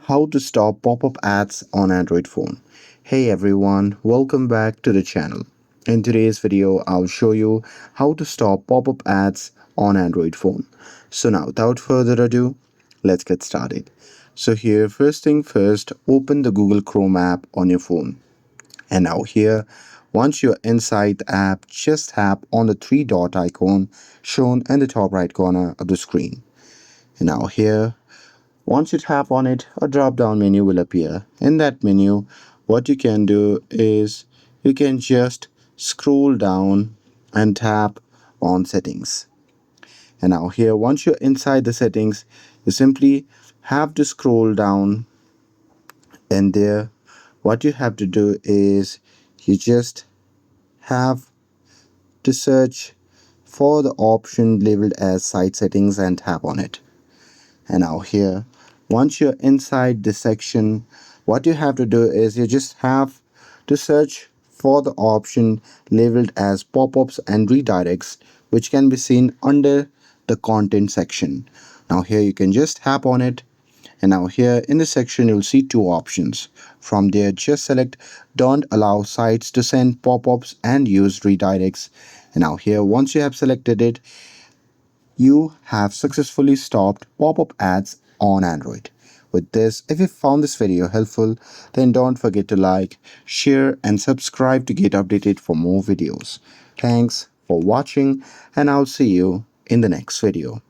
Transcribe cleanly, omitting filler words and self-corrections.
How to stop pop-up ads on Android phone. Hey everyone, welcome back to the channel. In today's video, I'll show you how to stop pop-up ads on Android phone. So now without further ado, let's get started. So here, first thing first, open the Google Chrome app on your phone. And now here, once you're inside the app, just tap on the three dot icon shown in the top right corner of the screen. And now here, once you tap on it, a drop down menu will appear. In that menu, what you can do is you can just scroll down and tap on settings. And now here, once you're inside the settings, you simply have to scroll down, and there what you have to do is you just have to search for the option labeled as site settings and tap on it. And now here, once you're inside this section, what you have to do is you just have to search for the option labeled as pop-ups and redirects, which can be seen under the content section. Now here you can just tap on it, and now here in this section you'll see two options. From there, just select don't allow sites to send pop-ups and use redirects. And now here, once you have selected it, you have successfully stopped pop-up ads on Android. With this, if you found this video helpful, then don't forget to like, share and subscribe to get updated for more videos. Thanks for watching, and I'll see you in the next video.